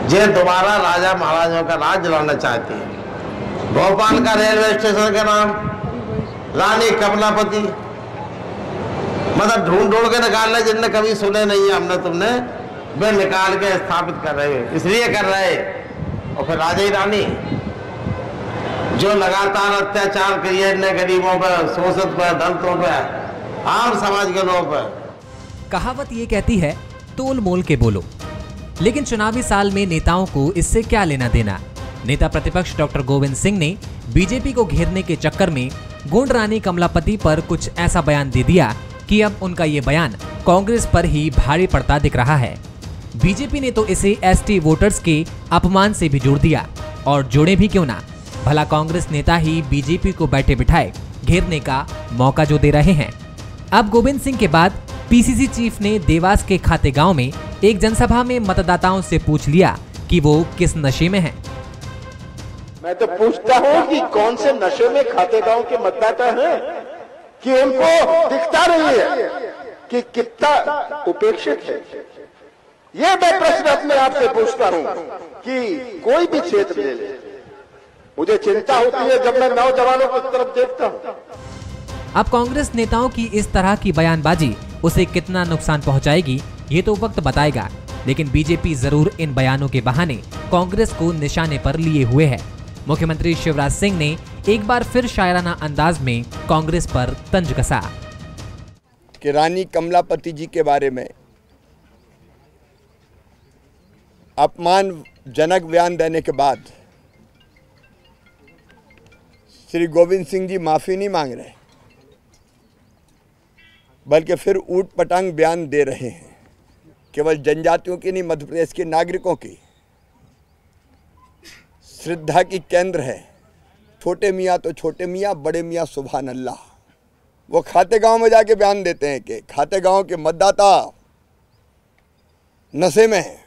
जो दोबारा राजा महाराजाओं का राज लाना चाहती है। भोपाल का रेलवे स्टेशन का नाम रानी कमलापति, मतलब ढूंढ ढूंढ के निकाल रहे, जिनने कभी सुने नहीं है हमने तुमने, वे निकाल के स्थापित कर रहे हो, इसलिए कर रहे। और फिर राजा ही रानी जो लगातार अत्याचार किए ने गरीबों पर, शोषित पर, दलितों पर, आम समाज के लोगों पर। कहावत ये कहती है तोल मोल के बोलो, लेकिन चुनावी साल में नेताओं को इससे क्या लेना देना। नेता प्रतिपक्ष डॉक्टर गोविंद सिंह ने बीजेपी को घेरने के चक्कर में गोंड रानी कमलापति पर कुछ ऐसा बयान दे दिया कि अब उनका ये बयान कांग्रेस पर ही भारी पड़ता दिख रहा है। बीजेपी ने तो इसे एसटी वोटर्स के अपमान से भी जोड़ दिया, और जोड़े भी क्यों ना, भला कांग्रेस नेता ही बीजेपी को बैठे बिठाए घेरने का मौका जो दे रहे हैं। अब गोविंद सिंह के बाद पीसीसी चीफ ने देवास के खाते गांव में एक जनसभा में मतदाताओं से पूछ लिया कि वो किस नशे में हैं। मैं तो पूछता हूं कि कौन से नशे में खाते गांव के मतदाता हैं कि उनको दिखता नहीं है कि कितना उपेक्षित है। ये मैं प्रश्न अपने आप से पूछता हूं कि कोई भी क्षेत्र ले ले, मुझे चिंता होती है जब मैं नौजवानों की तरफ देखता हूं। अब कांग्रेस नेताओं की इस तरह की बयानबाजी उसे कितना नुकसान पहुंचाएगी ये तो वक्त बताएगा, लेकिन बीजेपी जरूर इन बयानों के बहाने कांग्रेस को निशाने पर लिए हुए है। मुख्यमंत्री शिवराज सिंह ने एक बार फिर शायराना अंदाज में कांग्रेस पर तंज कसा कि रानी कमलापति जी के बारे में अपमानजनक बयान देने के बाद श्री गोविंद सिंह जी माफी नहीं मांग रहे, बल्कि फिर ऊट पटांग बयान दे रहे हैं। केवल जनजातियों की नहीं, मध्य प्रदेश के नागरिकों की श्रद्धा की केंद्र है। छोटे मियाँ तो छोटे मियाँ, बड़े मियाँ सुभान अल्लाह। वो खाते गांव में जाके बयान देते हैं कि खाते गांव के मतदाता नशे में हैं।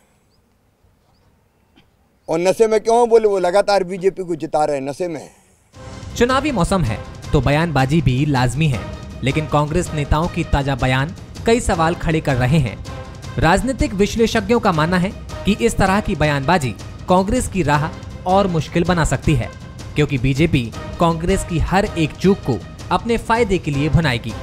और नशे में क्यों बोले? वो लगातार बीजेपी को जिता रहे हैं, नशे में हैं। चुनावी मौसम है तो बयानबाजी भी लाजमी है, लेकिन कांग्रेस नेताओं की ताजा बयान कई सवाल खड़े कर रहे हैं। राजनीतिक विश्लेषज्ञों का मानना है कि इस तरह की बयानबाजी कांग्रेस की राह और मुश्किल बना सकती है, क्योंकि बीजेपी कांग्रेस की हर एक चूक को अपने फायदे के लिए भुनाएगी।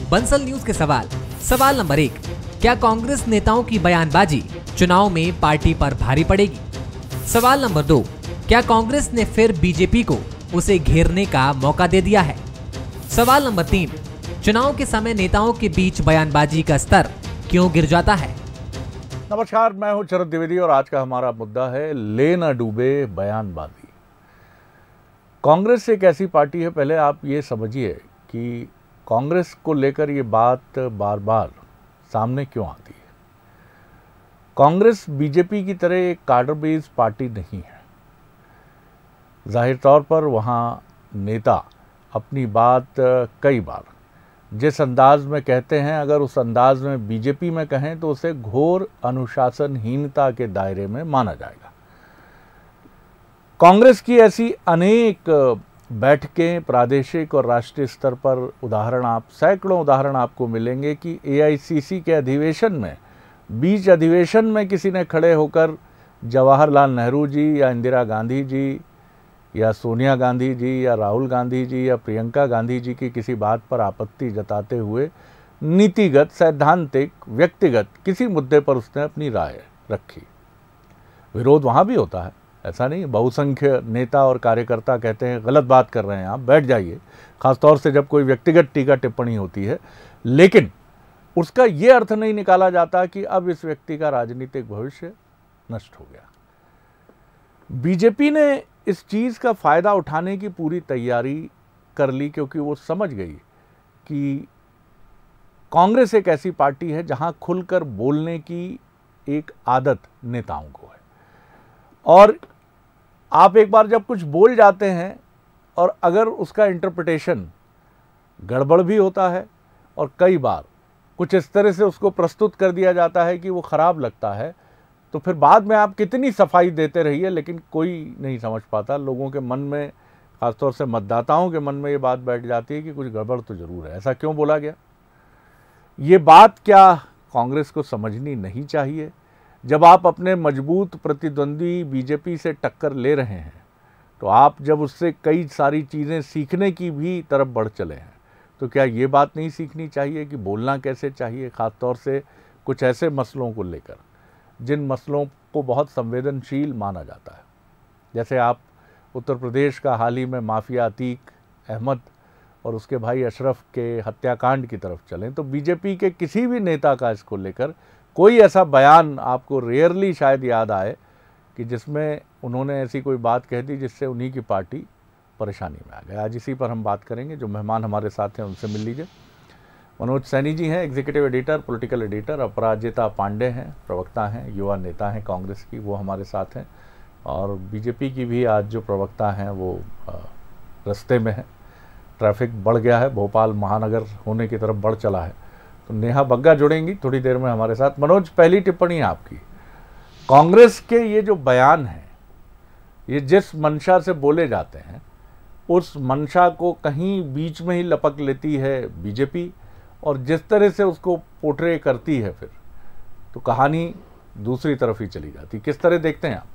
बंसल न्यूज के सवाल नंबर 1, क्या कांग्रेस नेताओं की बयानबाजी चुनाव में पार्टी पर भारी पड़ेगी? सवाल नंबर 2, क्या कांग्रेस ने फिर बीजेपी को उसे घेरने का मौका दे दिया है? सवाल नंबर 3, चुनाव के समय नेताओं के बीच बयानबाजी का स्तर क्यों गिर जाता है? नमस्कार, मैं हूं शरद द्विवेदी और आज का हमारा मुद्दा है ले न डूबे बयानबाजी। कांग्रेस एक ऐसी पार्टी है, पहले आप ये समझिए कि कांग्रेस को लेकर ये बात बार बार सामने क्यों आती है। कांग्रेस बीजेपी की तरह एक कार्डर बेस्ड पार्टी नहीं है। जाहिर तौर पर वहाँ नेता अपनी बात कई बार जिस अंदाज में कहते हैं, अगर उस अंदाज में बीजेपी में कहें तो उसे घोर अनुशासनहीनता के दायरे में माना जाएगा। कांग्रेस की ऐसी अनेक बैठकें प्रादेशिक और राष्ट्रीय स्तर पर सैकड़ों उदाहरण आपको मिलेंगे कि एआईसीसी के अधिवेशन में, बीच अधिवेशन में किसी ने खड़े होकर जवाहरलाल नेहरू जी या इंदिरा गांधी जी या सोनिया गांधी जी या राहुल गांधी जी या प्रियंका गांधी जी की किसी बात पर आपत्ति जताते हुए नीतिगत, सैद्धांतिक, व्यक्तिगत किसी मुद्दे पर उसने अपनी राय रखी। विरोध वहाँ भी होता है, ऐसा नहीं। बहुसंख्य नेता और कार्यकर्ता कहते हैं गलत बात कर रहे हैं, आप बैठ जाइए, खासतौर से जब कोई व्यक्तिगत टीका टिप्पणी होती है। लेकिन उसका ये अर्थ नहीं निकाला जाता कि अब इस व्यक्ति का राजनीतिक भविष्य नष्ट हो गया। बीजेपी ने इस चीज़ का फ़ायदा उठाने की पूरी तैयारी कर ली, क्योंकि वो समझ गई कि कांग्रेस एक ऐसी पार्टी है जहां खुलकर बोलने की एक आदत नेताओं को है। और आप एक बार जब कुछ बोल जाते हैं और अगर उसका इंटरप्रिटेशन गड़बड़ भी होता है और कई बार कुछ इस तरह से उसको प्रस्तुत कर दिया जाता है कि वो ख़राब लगता है, तो फिर बाद में आप कितनी सफाई देते रहिए, लेकिन कोई नहीं समझ पाता। लोगों के मन में, खासतौर से मतदाताओं के मन में ये बात बैठ जाती है कि कुछ गड़बड़ तो ज़रूर है। ऐसा क्यों बोला गया? ये बात क्या कांग्रेस को समझनी नहीं चाहिए? जब आप अपने मजबूत प्रतिद्वंदी बीजेपी से टक्कर ले रहे हैं तो आप जब उससे कई सारी चीज़ें सीखने की भी तरफ बढ़ चले हैं, तो क्या ये बात नहीं सीखनी चाहिए कि बोलना कैसे चाहिए, ख़ास तौर से कुछ ऐसे मसलों को लेकर जिन मसलों को बहुत संवेदनशील माना जाता है? जैसे आप उत्तर प्रदेश का हाल ही में माफिया अतीक अहमद और उसके भाई अशरफ के हत्याकांड की तरफ चलें तो बीजेपी के किसी भी नेता का इसको लेकर कोई ऐसा बयान आपको रेयरली शायद याद आए कि जिसमें उन्होंने ऐसी कोई बात कह दी जिससे उन्हीं की पार्टी परेशानी में आ गई। आज इसी पर हम बात करेंगे। जो मेहमान हमारे साथ हैं उनसे मिल लीजिए। मनोज सैनी जी हैं, एग्जीक्यूटिव एडिटर, पॉलिटिकल एडिटर। अपराजिता पांडे हैं, प्रवक्ता हैं, युवा नेता हैं कांग्रेस की, वो हमारे साथ हैं। और बीजेपी की भी आज जो प्रवक्ता हैं वो रास्ते में है। ट्रैफिक बढ़ गया है, भोपाल महानगर होने की तरफ बढ़ चला है। तो नेहा बग्गा जुड़ेंगी थोड़ी देर में हमारे साथ। मनोज, पहली टिप्पणी आपकी, कांग्रेस के ये जो बयान हैं, ये जिस मंशा से बोले जाते हैं उस मंशा को कहीं बीच में ही लपक लेती है बीजेपी, और जिस तरह से उसको पोर्ट्रे करती है फिर तो कहानी दूसरी तरफ ही चली जाती। किस तरह देखते हैं आप?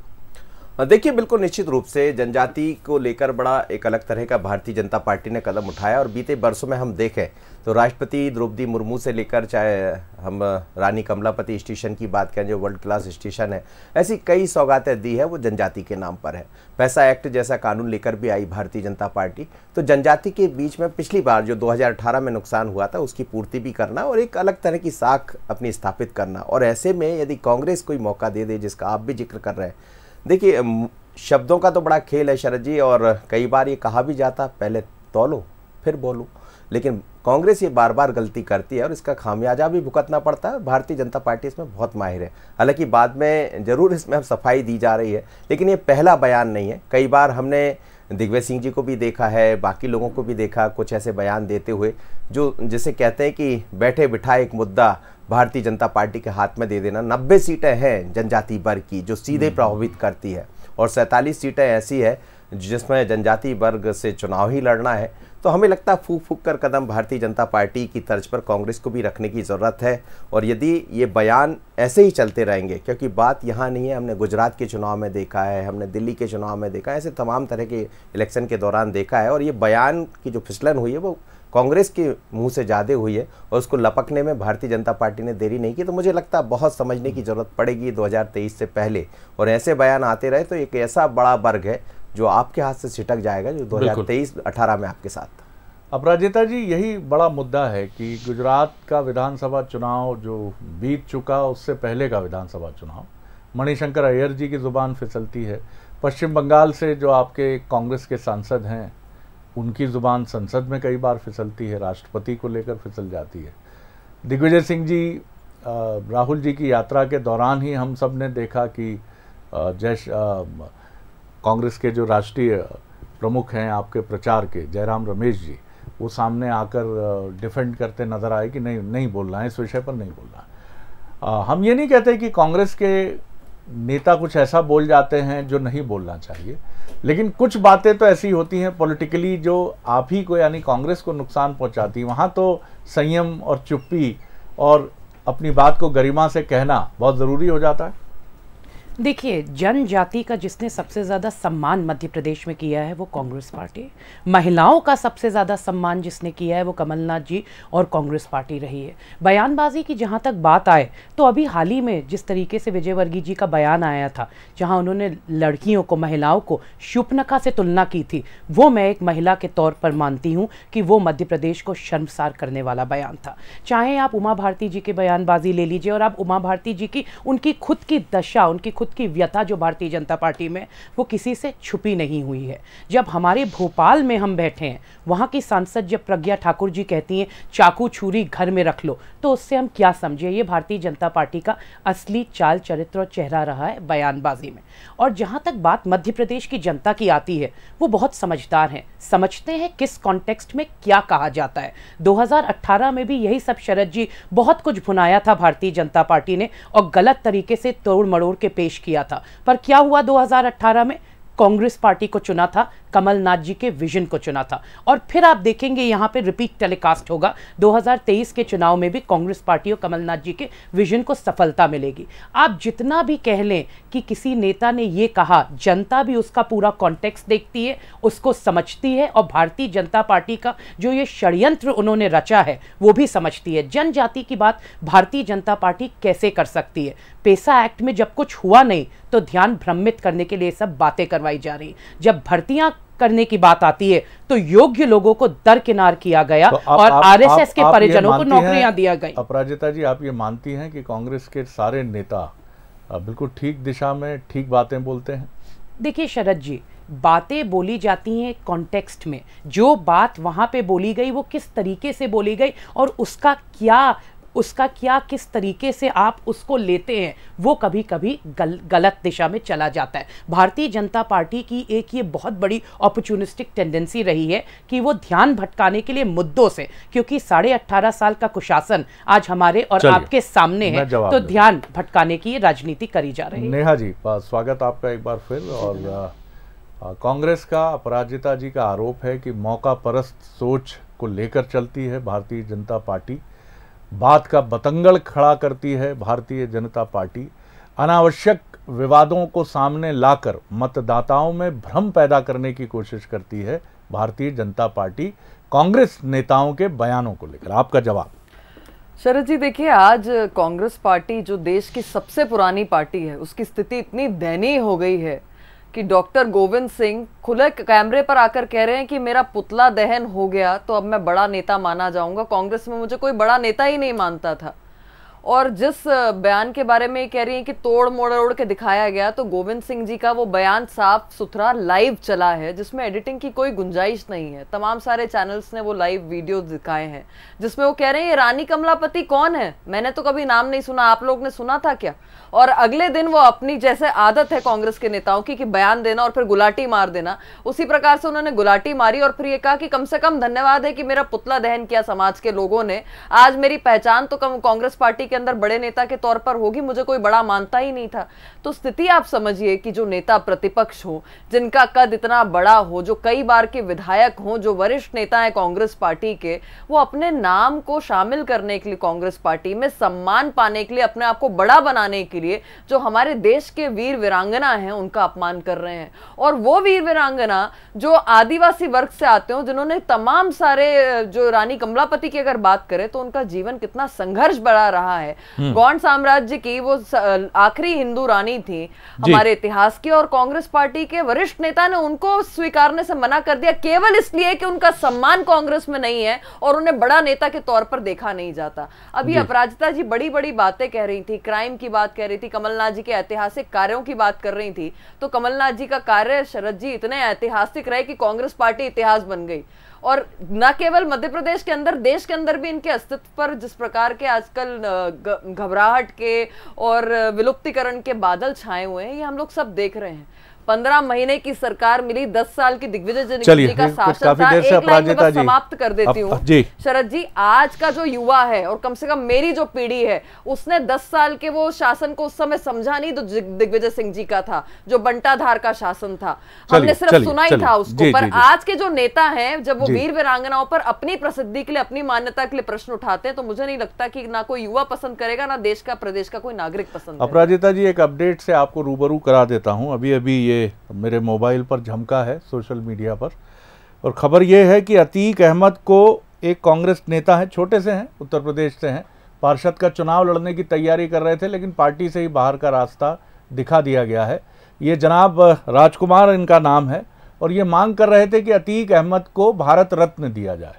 देखिए, बिल्कुल निश्चित रूप से जनजाति को लेकर बड़ा एक अलग तरह का भारतीय जनता पार्टी ने कदम उठाया। और बीते वर्षों में हम देखें तो राष्ट्रपति द्रौपदी मुर्मू से लेकर चाहे हम रानी कमलापति स्टेशन की बात करें जो वर्ल्ड क्लास स्टेशन है, ऐसी कई सौगातें दी है वो जनजाति के नाम पर है। पैसा एक्ट जैसा कानून लेकर भी आई भारतीय जनता पार्टी। तो जनजाति के बीच में पिछली बार जो 2018 में नुकसान हुआ था उसकी पूर्ति भी करना और एक अलग तरह की साख अपनी स्थापित करना। और ऐसे में यदि कांग्रेस कोई मौका दे दे, जिसका आप भी जिक्र कर रहे हैं, देखिए शब्दों का तो बड़ा खेल है शरद जी, और कई बार ये कहा भी जाता पहले तौलो फिर बोलो, लेकिन कांग्रेस ये बार बार गलती करती है और इसका खामियाजा भी भुगतना पड़ता है। भारतीय जनता पार्टी इसमें बहुत माहिर है। हालांकि बाद में जरूर इसमें अब सफाई दी जा रही है, लेकिन ये पहला बयान नहीं है। कई बार हमने दिग्विजय सिंह जी को भी देखा है, बाकी लोगों को भी देखा कुछ ऐसे बयान देते हुए जो जिसे कहते हैं कि बैठे बिठाए एक मुद्दा भारतीय जनता पार्टी के हाथ में दे देना। 90 सीटें हैं जनजाति वर्ग की जो सीधे प्रभावित करती है, और 47 सीटें ऐसी है जिसमें जनजाति वर्ग से चुनाव ही लड़ना है। तो हमें लगता है फूक फूक कर कदम भारतीय जनता पार्टी की तर्ज पर कांग्रेस को भी रखने की ज़रूरत है। और यदि ये बयान ऐसे ही चलते रहेंगे, क्योंकि बात यहाँ नहीं है, हमने गुजरात के चुनाव में देखा है, हमने दिल्ली के चुनाव में देखा है, ऐसे तमाम तरह के इलेक्शन के दौरान देखा है। और ये बयान की जो फिसलन हुई है वो कांग्रेस के मुंह से ज़्यादा हुई है और उसको लपकने में भारतीय जनता पार्टी ने देरी नहीं की। तो मुझे लगता है बहुत समझने की ज़रूरत पड़ेगी 2023 से पहले। और ऐसे बयान आते रहे तो एक ऐसा बड़ा वर्ग है जो आपके हाथ से छिटक जाएगा, जो 2023-18 में आपके साथ। अपराजिता जी, यही बड़ा मुद्दा है कि गुजरात का विधानसभा चुनाव जो बीत चुका, उससे पहले का विधानसभा चुनाव, मणिशंकर अय्यर जी की ज़ुबान फिसलती है। पश्चिम बंगाल से जो आपके कांग्रेस के सांसद हैं उनकी ज़ुबान संसद में कई बार फिसलती है, राष्ट्रपति को लेकर फिसल जाती है। दिग्विजय सिंह जी, राहुल जी की यात्रा के दौरान ही हम सब ने देखा कि कांग्रेस के जो राष्ट्रीय प्रमुख हैं आपके प्रचार के, जयराम रमेश जी, वो सामने आकर डिफेंड करते नज़र आए कि नहीं बोलना है, इस विषय पर नहीं बोलना है। हम ये नहीं कहते कि कांग्रेस के नेता कुछ ऐसा बोल जाते हैं जो नहीं बोलना चाहिए, लेकिन कुछ बातें तो ऐसी होती हैं पॉलिटिकली जो आप ही को यानी कांग्रेस को नुकसान पहुंचाती। वहाँ तो संयम और चुप्पी और अपनी बात को गरिमा से कहना बहुत ज़रूरी हो जाता है। देखिए, जनजाति का जिसने सबसे ज़्यादा सम्मान मध्य प्रदेश में किया है वो कांग्रेस पार्टी। महिलाओं का सबसे ज़्यादा सम्मान जिसने किया है वो कमलनाथ जी और कांग्रेस पार्टी रही है। बयानबाजी की जहाँ तक बात आए तो अभी हाल ही में जिस तरीके से विजयवर्गीय जी का बयान आया था, जहाँ उन्होंने लड़कियों को, महिलाओं को शूर्पणखा से तुलना की थी, वो मैं एक महिला के तौर पर मानती हूँ कि वो मध्य प्रदेश को शर्मसार करने वाला बयान था। चाहे आप उमा भारती जी की बयानबाजी ले लीजिए, और आप उमा भारती जी की उनकी खुद की दशा, उनकी खुद की व्यथा जो भारतीय जनता पार्टी में, वो किसी से छुपी नहीं हुई है। जब हमारे भोपाल में हम बैठे हैं, वहाँ की सांसद जब प्रज्ञा ठाकुर जी कहती हैं चाकू छुरी घर में रख लो, तो उससे हम क्या समझे? ये भारतीय जनता पार्टी का असली चाल चरित्र और चेहरा रहा है बयानबाजी में। और जहाँ तक बात मध्य प्रदेश की जनता की आती है, वो बहुत समझदार हैं, समझते हैं किस कॉन्टेक्स्ट में क्या कहा जाता है। 2018 में भी यही सब शरद जी बहुत कुछ भुनाया था भारतीय जनता पार्टी ने, और गलत तरीके से तोड़ मड़ोड़ के पेश किया था। पर क्या हुआ 2018 में? कांग्रेस पार्टी को चुना था कमलनाथ जी के विजन को चुना था। और फिर आप देखेंगे यहाँ पे रिपीट टेलीकास्ट होगा 2023 के चुनाव में भी कांग्रेस पार्टी और कमलनाथ जी के विजन को सफलता मिलेगी। आप जितना भी कह लें कि किसी नेता ने ये कहा, जनता भी उसका पूरा कॉन्टेक्स्ट देखती है, उसको समझती है, और भारतीय जनता पार्टी का जो ये षड्यंत्र उन्होंने रचा है वो भी समझती है। जनजाति की बात भारतीय जनता पार्टी कैसे कर सकती है? पेसा एक्ट में जब कुछ हुआ नहीं तो ध्यान भ्रमित करने के लिए सब बातें करवाई जा रही। जब भर्तियां करने की बात आती है तो योग्य लोगों को दरकिनार किया गया, तो और आरएसएस के परिजनों को नौकरियां दिया गई। अपराजिता जी, आप ये मानती हैं कि कांग्रेस के सारे नेता बिल्कुल ठीक दिशा में ठीक बातें बोलते हैं? देखिए शरद जी, बातें बोली जाती हैं कॉन्टेक्स्ट में। जो बात वहां पे बोली गई वो किस तरीके से बोली गई और उसका क्या किस तरीके से आप उसको लेते हैं, वो कभी कभी गलत दिशा में चला जाता है। भारतीय जनता पार्टी की एक ये बहुत बड़ी अपॉर्चुनिस्टिक टेंडेंसी रही है कि वो ध्यान भटकाने के लिए मुद्दों से, क्योंकि 18.5 साल का कुशासन आज हमारे और आपके सामने है, तो ध्यान भटकाने की राजनीति करी जा रही है। नेहा जी, स्वागत आपका एक बार फिर। और कांग्रेस का, अपराजिता जी का आरोप है कि मौका परस्त सोच को लेकर चलती है भारतीय जनता पार्टी, बात का बतंगड़ खड़ा करती है भारतीय जनता पार्टी, अनावश्यक विवादों को सामने लाकर मतदाताओं में भ्रम पैदा करने की कोशिश करती है भारतीय जनता पार्टी कांग्रेस नेताओं के बयानों को लेकर। आपका जवाब? शरद जी, देखिए, आज कांग्रेस पार्टी जो देश की सबसे पुरानी पार्टी है, उसकी स्थिति इतनी दयनीय हो गई है कि डॉक्टर गोविंद सिंह खुले कैमरे पर आकर कह रहे हैं कि मेरा पुतला दहन हो गया तो अब मैं बड़ा नेता माना जाऊंगा। कांग्रेस में मुझे कोई बड़ा नेता ही नहीं मानता था। और जिस बयान के बारे में कह रही हैं कि तोड़ मोड़ के दिखाया गया, तो गोविंद सिंह जी का वो बयान साफ सुथरा लाइव चला है, जिसमें एडिटिंग की कोई गुंजाइश नहीं है। तमाम सारे चैनल्स ने वो लाइव वीडियो दिखाए हैं जिसमें वो कह रहे हैं ये रानी कमलापति कौन है, मैंने तो कभी नाम नहीं सुना, आप लोग ने सुना था क्या? और अगले दिन वो अपनी, जैसे आदत है कांग्रेस के नेताओं की कि बयान देना और फिर गुलाटी मार देना, उसी प्रकार से उन्होंने गुलाटी मारी और फिर ये कहा कि कम से कम धन्यवाद है कि मेरा पुतला दहन किया समाज के लोगों ने, आज मेरी पहचान तो कांग्रेस पार्टी के अंदर बड़े नेता के तौर पर होगी, मुझे कोई बड़ा मानता ही नहीं था। तो स्थिति आप समझिए कि जो नेता प्रतिपक्ष हो, जिनका कद इतना बड़ा हो, जो कई बार के विधायक हो, जो वरिष्ठ नेता है कांग्रेस पार्टी के, वो अपने नाम को शामिल करने के लिए, कांग्रेस पार्टी में सम्मान पाने के लिए, अपने आप को बड़ा बनाने के लिए जो हमारे देश के वीर वीरांगना हैं उनका अपमान कर रहे हैं। और वो वीर वीरांगना जो आदिवासी वर्ग से आते हो, जिन्होंने तमाम सारे, जो रानी कमलापति की अगर बात करें तो उनका जीवन कितना संघर्ष बड़ा रहा है। गौंड साम्राज्य की वो आखिरी हिंदू रानी थी हमारे इतिहास की, और कांग्रेस पार्टी के वरिष्ठ नेता ने उनको स्वीकारने से मना कर दिया केवल इसलिए कि उनका सम्मान कांग्रेस में नहीं है और उन्हें बड़ा नेता के तौर पर देखा नहीं जाता। अभी अपराजिता जी बड़ी बड़ी बातें कह रही थी, क्राइम की बात कह रही थी, कमलनाथ जी के ऐतिहासिक कार्यों की बात कर रही थी। तो कमलनाथ जी का कार्य शरद जी इतने ऐतिहासिक रहे कि कांग्रेस पार्टी इतिहास बन गई। और न केवल मध्य प्रदेश के अंदर, देश के अंदर भी इनके अस्तित्व पर जिस प्रकार के आजकल घबराहट के और विलुप्तीकरण के बादल छाए हुए हैं, ये हम लोग सब देख रहे हैं। 15 महीने की सरकार मिली, 10 साल की दिग्विजय जी का शासन था। एक लाइन में बस समाप्त कर देती हूँ शरद जी, आज का जो युवा है और कम से कम मेरी जो पीढ़ी है, उसने 10 साल के वो शासन को उस समय समझा नहीं तो दिग्विजय सिंह जी का था, जो बंटाधार का शासन था। हमने सिर्फ सुना ही था उसको। पर आज के जो नेता हैं, जब वो वीर वीरांगनाओं पर अपनी प्रसिद्धि के लिए, अपनी मान्यता के लिए प्रश्न उठाते हैं, तो मुझे नहीं लगता कि ना कोई युवा पसंद करेगा, ना देश का, प्रदेश का कोई नागरिक पसंद। अपराजिता जी, एक अपडेट से आपको रूबरू करा देता हूँ। अभी अभी ये मेरे मोबाइल पर झमका है सोशल मीडिया पर, और खबर ये है कि अतीक अहमद को, एक कांग्रेस नेता है, छोटे से हैं, उत्तर प्रदेश से हैं, पार्षद का चुनाव लड़ने की तैयारी कर रहे थे, लेकिन पार्टी से ही बाहर का रास्ता दिखा दिया गया है। ये जनाब राजकुमार इनका नाम है, और ये मांग कर रहे थे कि अतीक अहमद को भारत रत्न दिया जाए।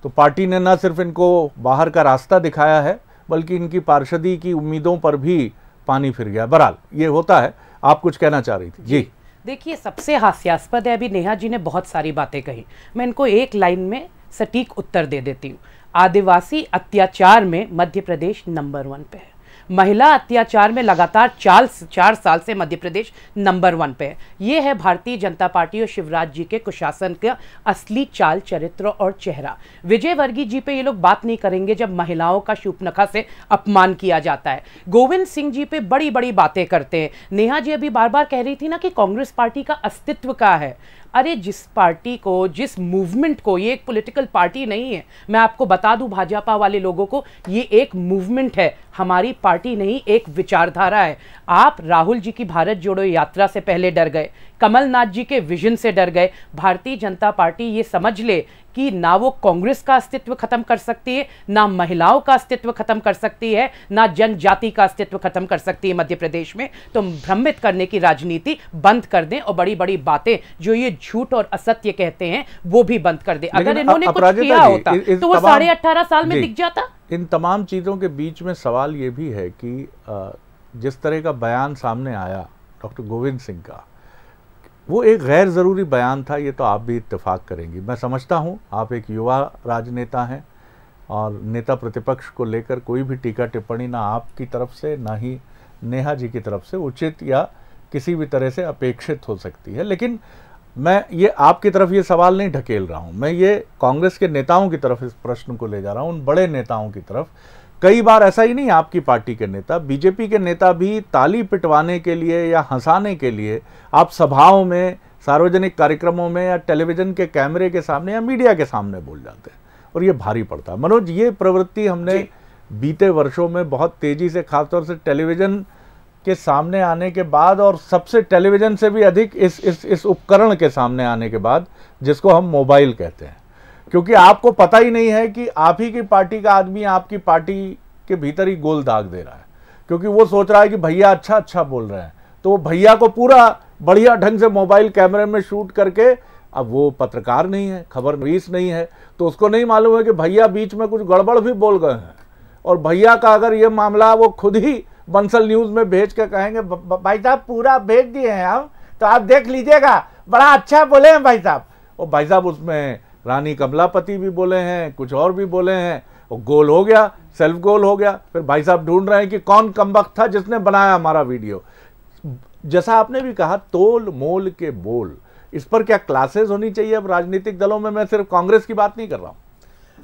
तो पार्टी ने न सिर्फ इनको बाहर का रास्ता दिखाया है, बल्कि इनकी पार्षदी की उम्मीदों पर भी पानी फिर गया। बहरहाल ये होता है। आप कुछ कहना चाह रही थी? जी देखिए, सबसे हास्यास्पद है, अभी नेहा जी ने बहुत सारी बातें कही, मैं इनको एक लाइन में सटीक उत्तर दे देती हूँ। आदिवासी अत्याचार में मध्य प्रदेश नंबर 1 पे है। महिला अत्याचार में लगातार 4 साल से मध्य प्रदेश नंबर 1 पे है। ये है भारतीय जनता पार्टी और शिवराज जी के कुशासन का असली चाल, चरित्र और चेहरा। विजय वर्गीय जी पे ये लोग बात नहीं करेंगे जब महिलाओं का शूर्पणखा से अपमान किया जाता है। गोविंद सिंह जी पे बड़ी बड़ी बातें करते हैं। नेहा जी अभी बार बार कह रही थी ना कि कांग्रेस पार्टी का अस्तित्व का है। अरे जिस पार्टी को, जिस मूवमेंट को, ये एक पॉलिटिकल पार्टी नहीं है, मैं आपको बता दूं भाजपा वाले लोगों को, ये एक मूवमेंट है, हमारी पार्टी नहीं, एक विचारधारा है। आप राहुल जी की भारत जोड़ो यात्रा से पहले डर गए, कमलनाथ जी के विजन से डर गए। भारतीय जनता पार्टी ये समझ ले कि ना वो कांग्रेस का अस्तित्व खत्म कर सकती है, ना महिलाओं का अस्तित्व खत्म कर सकती है, ना जनजाति का अस्तित्व खत्म कर सकती है मध्य प्रदेश में। तो भ्रमित करने की राजनीति बंद कर दें और बड़ी बड़ी बातें जो ये झूठ और असत्य कहते हैं वो भी बंद कर दें। अगर इन्होंने कुछ किया होता तो वो 18.5 साल में दिख जाता। इन तमाम चीज़ों के बीच में सवाल ये भी है कि जिस तरह का बयान सामने आया डॉक्टर गोविंद सिंह का, वो एक गैर ज़रूरी बयान था, ये तो आप भी इत्तेफाक करेंगी। मैं समझता हूँ आप एक युवा राजनेता हैं और नेता प्रतिपक्ष को लेकर कोई भी टीका टिप्पणी ना आपकी तरफ से ना ही नेहा जी की तरफ से उचित या किसी भी तरह से अपेक्षित हो सकती है। लेकिन मैं ये आपकी तरफ ये सवाल नहीं ढकेल रहा हूँ, मैं ये कांग्रेस के नेताओं की तरफ इस प्रश्न को ले जा रहा हूँ, उन बड़े नेताओं की तरफ। कई बार ऐसा ही नहीं, आपकी पार्टी के नेता, बीजेपी के नेता भी ताली पिटवाने के लिए या हंसाने के लिए आप सभाओं में, सार्वजनिक कार्यक्रमों में या टेलीविज़न के कैमरे के सामने या मीडिया के सामने बोल जाते हैं और ये भारी पड़ता है। मनोज, ये प्रवृत्ति हमने बीते वर्षों में बहुत तेज़ी से, खासतौर से टेलीविज़न के सामने आने के बाद और सबसे टेलीविज़न से भी अधिक इस उपकरण के सामने आने के बाद, जिसको हम मोबाइल कहते हैं, क्योंकि आपको पता ही नहीं है कि आप ही की पार्टी का आदमी आपकी पार्टी के भीतर ही गोल दाग दे रहा है, क्योंकि वो सोच रहा है कि भैया अच्छा अच्छा बोल रहे हैं, तो वो भैया को पूरा बढ़िया ढंग से मोबाइल कैमरे में शूट करके, अब वो पत्रकार नहीं है, खबर नवीस नहीं है, तो उसको नहीं मालूम है कि भैया बीच में कुछ गड़बड़ भी बोल गए हैं। और भैया का अगर ये मामला वो खुद ही बंसल न्यूज़ में भेज के कहेंगे भाई साहब पूरा भेज दिए हैं हम, तो आप देख लीजिएगा, बड़ा अच्छा बोले हैं भाई साहब। और भाई साहब उसमें रानी कमलापति भी बोले हैं, कुछ और भी बोले हैं, और गोल हो गया, सेल्फ गोल हो गया। फिर भाई साहब ढूंढ रहे हैं कि कौन कमबख्त था जिसने बनाया हमारा वीडियो। जैसा आपने भी कहा, तोल मोल के बोल, इस पर क्या क्लासेस होनी चाहिए अब राजनीतिक दलों में? मैं सिर्फ कांग्रेस की बात नहीं कर रहा हूँ।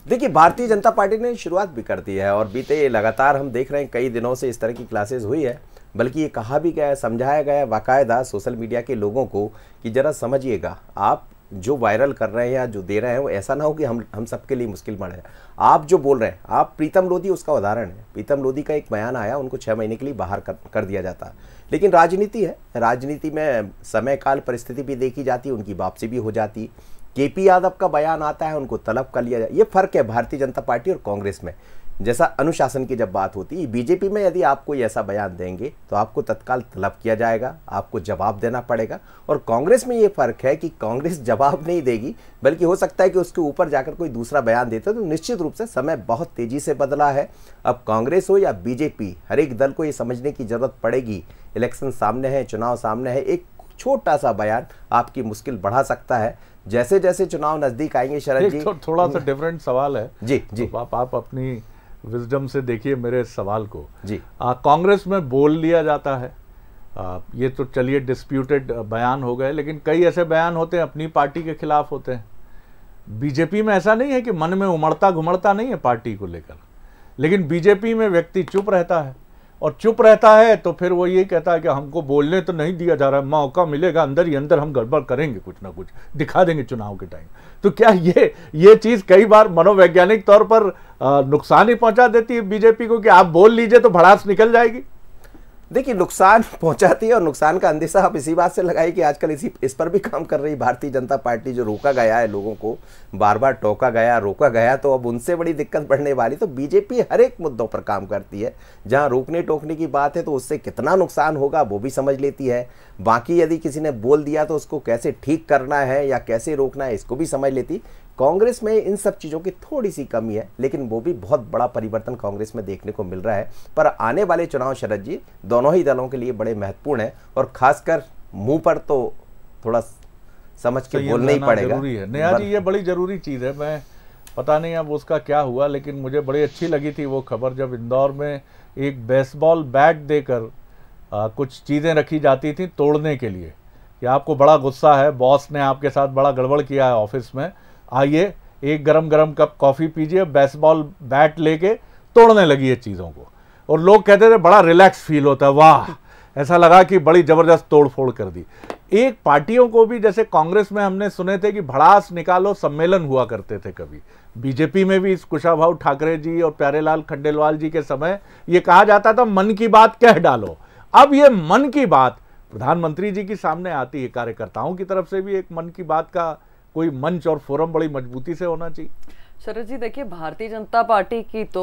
देखिए, भारतीय जनता पार्टी ने शुरुआत भी कर दी है और बीते लगातार हम देख रहे हैं कई दिनों से इस तरह की क्लासेस हुई है, बल्कि ये कहा भी गया है, समझाया गया है बाकायदा सोशल मीडिया के लोगों को कि जरा समझिएगा, आप जो वायरल कर रहे हैं या जो दे रहे हैं वो ऐसा ना हो कि हम सबके लिए मुश्किल बढ़े। आप जो बोल रहे हैं, आप प्रीतम लोधी उसका उदाहरण है। प्रीतम लोधी का एक बयान आया, उनको 6 महीने के लिए बाहर कर दिया जाता, लेकिन राजनीति है, राजनीति में समय काल परिस्थिति भी देखी जाती है, उनकी वापसी भी हो जाती। केपी यादव का बयान आता है, उनको तलब कर लिया जाए। ये फर्क है भारतीय जनता पार्टी और कांग्रेस में। जैसा अनुशासन की जब बात होती है, बीजेपी में यदि आप कोई ऐसा बयान देंगे तो आपको तत्काल तलब किया जाएगा, आपको जवाब देना पड़ेगा। और कांग्रेस में ये फर्क है कि कांग्रेस जवाब नहीं देगी, बल्कि हो सकता है कि उसके ऊपर जाकर कोई दूसरा बयान देते। तो निश्चित रूप से समय बहुत तेजी से बदला है। अब कांग्रेस हो या बीजेपी, हर एक दल को ये समझने की जरूरत पड़ेगी, इलेक्शन सामने है, चुनाव सामने है, एक छोटा सा बयान आपकी मुश्किल बढ़ा सकता है। जैसे जैसे चुनाव नजदीक आएंगे, शरद जी, थोड़ा सा डिफरेंट सवाल है जी जी, तो आप अपनी विजडम से देखिए मेरे सवाल को जी। कांग्रेस में बोल लिया जाता है, ये तो चलिए डिस्प्यूटेड बयान हो गए, लेकिन कई ऐसे बयान होते हैं अपनी पार्टी के खिलाफ होते हैं। बीजेपी में ऐसा नहीं है कि मन में उमड़ता घुमड़ता नहीं है पार्टी को लेकर, लेकिन बीजेपी में व्यक्ति चुप रहता है, और चुप रहता है तो फिर वो ये कहता है कि हमको बोलने तो नहीं दिया जा रहा, मौका मिलेगा अंदर ही अंदर हम गड़बड़ करेंगे, कुछ ना कुछ दिखा देंगे चुनाव के टाइम। तो क्या ये चीज़ कई बार मनोवैज्ञानिक तौर पर नुकसान ही पहुंचा देती है बीजेपी को कि आप बोल लीजिए तो भड़ास निकल जाएगी? देखिए, नुकसान पहुंचाती है और नुकसान का अंदेशा आप इसी बात से लगाइए कि आजकल इस पर भी काम कर रही भारतीय जनता पार्टी। जो रोका गया है, लोगों को बार बार टोका गया, रोका गया, तो अब उनसे बड़ी दिक्कत बढ़ने वाली। तो बीजेपी हर एक मुद्दों पर काम करती है, जहां रोकने टोकने की बात है तो उससे कितना नुकसान होगा वो भी समझ लेती है। बाकी यदि किसी ने बोल दिया तो उसको कैसे ठीक करना है या कैसे रोकना है इसको भी समझ लेती। कांग्रेस में इन सब चीज़ों की थोड़ी सी कमी है, लेकिन वो भी बहुत बड़ा परिवर्तन कांग्रेस में देखने को मिल रहा है। पर आने वाले चुनाव, शरद जी, दोनों ही दलों के लिए बड़े महत्वपूर्ण है और खासकर मुंह पर तो थोड़ा समझ के बोलना ही पड़ेगा। जरूरी है नेहा जी, ये बड़ी जरूरी चीज़ है। मैं पता नहीं अब उसका क्या हुआ, लेकिन मुझे बड़ी अच्छी लगी थी वो खबर जब इंदौर में एक बेसबॉल बैट देकर कुछ चीज़ें रखी जाती थी तोड़ने के लिए कि आपको बड़ा गुस्सा है, बॉस ने आपके साथ बड़ा गड़बड़ किया है ऑफिस में, आइए एक गरम कप कॉफ़ी पीजिए, बेसबॉल बैट लेके तोड़ने लगी है चीज़ों को। और लोग कहते थे बड़ा रिलैक्स फील होता है, वाह ऐसा लगा कि बड़ी जबरदस्त तोड़फोड़ कर दी। एक पार्टियों को भी, जैसे कांग्रेस में हमने सुने थे कि भड़ास निकालो सम्मेलन हुआ करते थे कभी, बीजेपी में भी कुशाभाऊ ठाकरे जी और प्यारेलाल खंडेलवाल जी के समय ये कहा जाता था मन की बात कह डालो। अब ये मन की बात प्रधानमंत्री जी के सामने आती है, कार्यकर्ताओं की तरफ से भी एक मन की बात का कोई मंच और फोरम बड़ी मजबूती से होना चाहिए। शरद जी देखिए, भारतीय जनता पार्टी की तो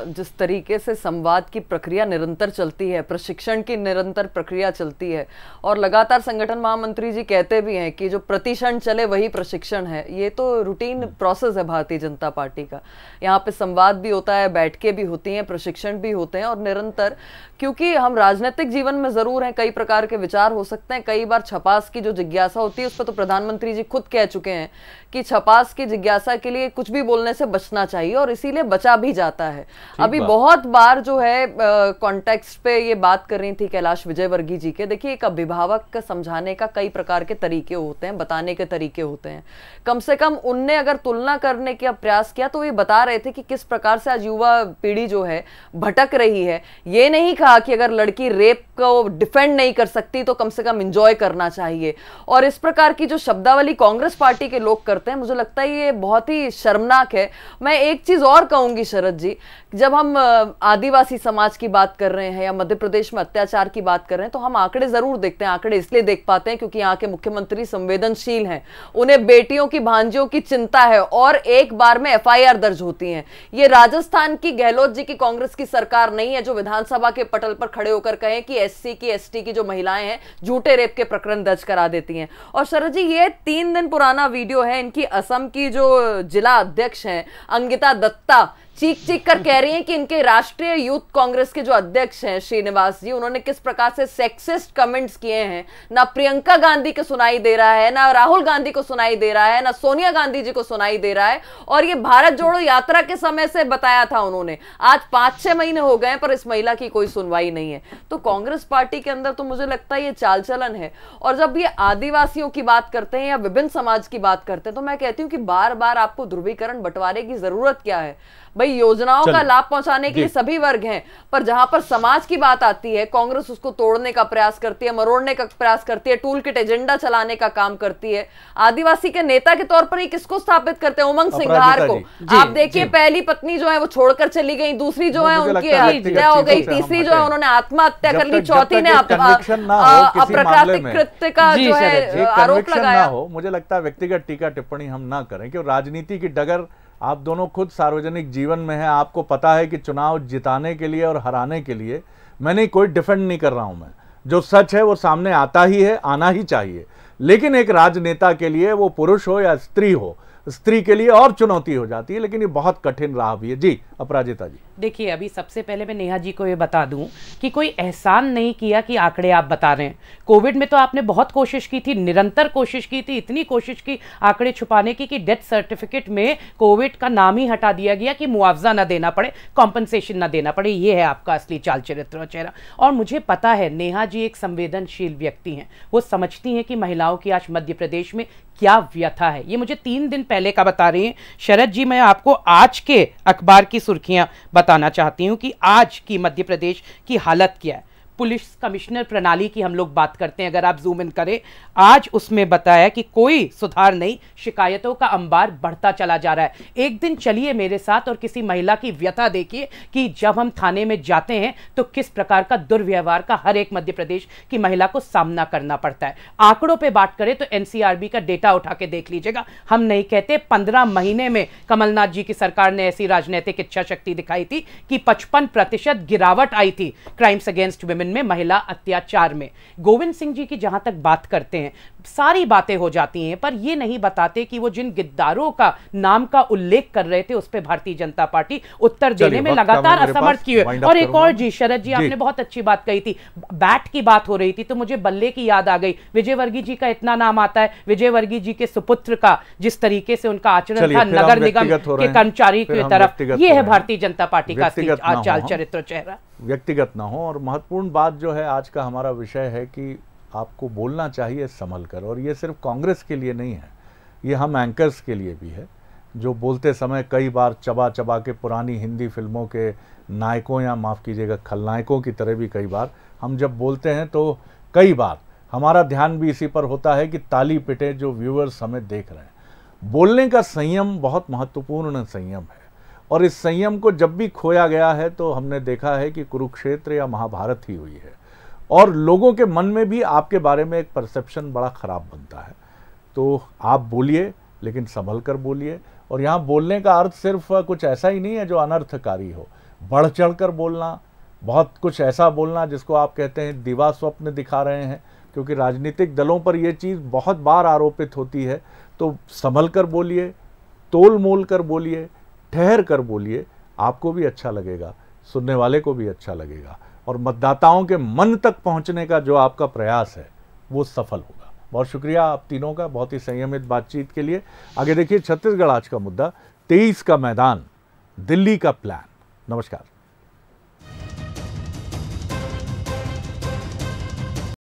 जिस तरीके से संवाद की प्रक्रिया निरंतर चलती है, प्रशिक्षण की निरंतर प्रक्रिया चलती है, और लगातार संगठन महामंत्री जी कहते भी हैं कि जो प्रतिक्षण चले वही प्रशिक्षण है। ये तो रूटीन प्रोसेस है भारतीय जनता पार्टी का। यहाँ पे संवाद भी होता है, बैठकें भी होती हैं, प्रशिक्षण भी होते हैं, और निरंतर, क्योंकि हम राजनीतिक जीवन में जरूर हैं, कई प्रकार के विचार हो सकते हैं, कई बार छपास की जो जिज्ञासा होती है उस पर तो प्रधानमंत्री जी खुद कह चुके हैं कि छपास की जिज्ञासा के लिए कुछ भी बोलने से बचना चाहिए, और इसीलिए बचा भी जाता है। अभी बहुत बार जो है कॉन्टेक्स्ट पे ये बात कर रही थी कैलाश विजयवर्गीय जी के। देखिए, एक अभिभावक का समझाने का कई प्रकार के तरीके होते हैं, बताने के तरीके होते हैं। कम से कम उनने अगर तुलना करने का प्रयास किया तो ये बता रहे थे कि किस प्रकार से आज युवा पीढ़ी जो है भटक रही है। ये नहीं कहा कि अगर लड़की रेप को डिफेंड नहीं कर सकती तो कम से कम एंजॉय करना चाहिए। और इस प्रकार की जो शब्दावली कांग्रेस पार्टी के लोग करते हैं, मुझे लगता है ये बहुत ही शर्मनाक है। मैं एक चीज और कहूंगी शरद जी, जब हम आदिवासी समाज की बात कर रहे हैं या मध्य प्रदेश में अत्याचार की बात कर रहे हैं तो हम आंकड़े जरूर देखते हैं। आंकड़े इसलिए देख पाते हैं क्योंकि यहाँ के मुख्यमंत्री संवेदनशील हैं, उन्हें बेटियों की भांजियों की चिंता है, और एक बार में FIR दर्ज होती हैं। ये राजस्थान की गहलोत जी की कांग्रेस की सरकार नहीं है जो विधानसभा के पटल पर खड़े होकर कहें कि SC की ST की जो महिलाएं हैं झूठे रेप के प्रकरण दर्ज करा देती हैं। और शरद जी, ये 3 दिन पुराना वीडियो है, इनकी असम की जो जिला अध्यक्ष हैं अंगिता दत्ता चीख चीख कर कह रही हैं कि इनके राष्ट्रीय यूथ कांग्रेस के जो अध्यक्ष हैं श्रीनिवास जी, उन्होंने किस प्रकार से सेक्सिस्ट कमेंट्स किए हैं। ना प्रियंका गांधी को सुनाई दे रहा है, ना राहुल गांधी को सुनाई दे रहा है, ना सोनिया गांधी जी को सुनाई दे रहा है। और ये भारत जोड़ो यात्रा के समय से बताया था उन्होंने। आज 5-6 महीने हो गए पर इस महिला की कोई सुनवाई नहीं है। तो कांग्रेस पार्टी के अंदर तो मुझे लगता है ये चाल चलन है। और जब ये आदिवासियों की बात करते हैं या विभिन्न समाज की बात करते हैं तो मैं कहती हूँ कि बार बार आपको ध्रुवीकरण बंटवारे की जरूरत क्या है। भाई, योजनाओं का लाभ पहुंचाने के लिए सभी वर्ग हैं, पर जहां पर समाज की बात आती है कांग्रेस उसको तोड़ने का प्रयास करती है, मरोड़ने का प्रयास करती है, टूल किट एजेंडा चलाने का काम करती है। आदिवासी के नेता के तौर पर ये किसको स्थापित करते हैं? उमंग सिंघार को। आप देखिए, पहली पत्नी जो है वो छोड़कर चली गई, दूसरी जो है उनकी हत्या हो गई, तीसरी जो है उन्होंने आत्महत्या कर ली, चौथी ने अप्राकृतिक कृत्य का जो है आरोप लगाया। मुझे लगता है व्यक्तिगत टीका टिप्पणी हम ना करें, क्योंकि राजनीति की डगर आप दोनों खुद सार्वजनिक जीवन में हैं। आपको पता है कि चुनाव जिताने के लिए और हराने के लिए मैंने कोई डिफेंड नहीं कर रहा हूं। मैं जो सच है वो सामने आता ही है, आना ही चाहिए। लेकिन एक राजनेता के लिए, वो पुरुष हो या स्त्री हो, स्त्री के लिए और चुनौती हो जाती है। लेकिन ये बहुत कठिन राह भी है। जी अपराजिता जी। देखिए, अभी सबसे पहले मैं नेहा जी को ये बता दूं कि कोई एहसान नहीं किया कि आंकड़े आप बता रहे हैं। कोविड में तो आपने बहुत कोशिश की थी, निरंतर कोशिश की थी, इतनी कोशिश की आंकड़े छुपाने की कि डेथ सर्टिफिकेट में कोविड का नाम ही हटा दिया गया कि मुआवजा ना देना पड़े, कॉम्पनसेशन ना देना पड़े। ये है आपका असली चाल चरित्र और चेहरा। और मुझे पता है नेहा जी एक संवेदनशील व्यक्ति हैं, वो समझती हैं कि महिलाओं की आज मध्य प्रदेश में क्या व्यथा है। ये मुझे 3 दिन पहले का बता रही हैं। शरद जी, मैं आपको आज के अखबार की सुर्खियां बताना चाहती हूं कि आज की मध्य प्रदेश की हालत क्या है। पुलिस कमिश्नर प्रणाली की हम लोग बात करते हैं, अगर आप जूम इन करें, आज उसमें बताया कि कोई सुधार नहीं, शिकायतों का अंबार बढ़ता चला जा रहा है। एक दिन चलिए मेरे साथ और किसी महिला की व्यथा देखिए कि जब हम थाने में जाते हैं तो किस प्रकार का दुर्व्यवहार का हर एक मध्य प्रदेश की महिला को सामना करना पड़ता है। आंकड़ों पे बात करें तो NCRB का डेटा उठा के देख लीजिएगा। हम नहीं कहते, 15 महीने में कमलनाथ जी की सरकार ने ऐसी राजनीतिक इच्छा शक्ति दिखाई थी कि 55% गिरावट आई थी क्राइम्स अगेंस्ट विमेन में, महिला अत्याचार में। गोविंद सिंह जी की जहां तक बात करते हैं, सारी बातें हो जाती हैं, पर ये नहीं बताते कि वो जिन गिद्दारों का नाम का उल्लेख कर रहे थे उस पर भारतीय जनता पार्टी उत्तर देने में लगातार असमर्थ की है। और एक और जी, शरद जी, आपने बहुत अच्छी बात कही थी, बैट की बात हो रही थी तो मुझे बल्ले की याद आ गई। विजयवर्गीय जी का इतना नाम आता है, विजयवर्गीय जी के सुपुत्र का जिस तरीके से उनका आचरण था नगर निगम के कर्मचारी की तरफ, ये है भारतीय जनता पार्टी का चाल चरित्र चेहरा। व्यक्तिगत ना हो। और महत्वपूर्ण बात जो है आज का हमारा विषय है कि आपको बोलना चाहिए संभल कर। और ये सिर्फ कांग्रेस के लिए नहीं है, ये हम एंकर्स के लिए भी है, जो बोलते समय कई बार चबा चबा के पुरानी हिंदी फिल्मों के नायकों या माफ़ कीजिएगा खलनायकों की तरह भी कई बार हम जब बोलते हैं तो कई बार हमारा ध्यान भी इसी पर होता है कि ताली पिटे जो व्यूअर्स हमें देख रहे हैं। बोलने का संयम बहुत महत्वपूर्ण संयम है, और इस संयम को जब भी खोया गया है तो हमने देखा है कि कुरुक्षेत्र या महाभारत ही हुई है, और लोगों के मन में भी आपके बारे में एक परसेप्शन बड़ा खराब बनता है। तो आप बोलिए, लेकिन संभल कर बोलिए। और यहाँ बोलने का अर्थ सिर्फ कुछ ऐसा ही नहीं है जो अनर्थकारी हो, बढ़ चढ़ कर बोलना, बहुत कुछ ऐसा बोलना जिसको आप कहते हैं दिवा स्वप्न दिखा रहे हैं, क्योंकि राजनीतिक दलों पर यह चीज़ बहुत बार आरोपित होती है। तो संभल कर बोलिए, तोल मोल कर बोलिए, ठहर कर बोलिए, आपको भी अच्छा लगेगा, सुनने वाले को भी अच्छा लगेगा, और मतदाताओं के मन तक पहुंचने का जो आपका प्रयास है वो सफल होगा। बहुत शुक्रिया आप तीनों का, बहुत ही संयमित बातचीत के लिए। आगे देखिए छत्तीसगढ़ आज का मुद्दा, 23 का मैदान, दिल्ली का प्लान। नमस्कार।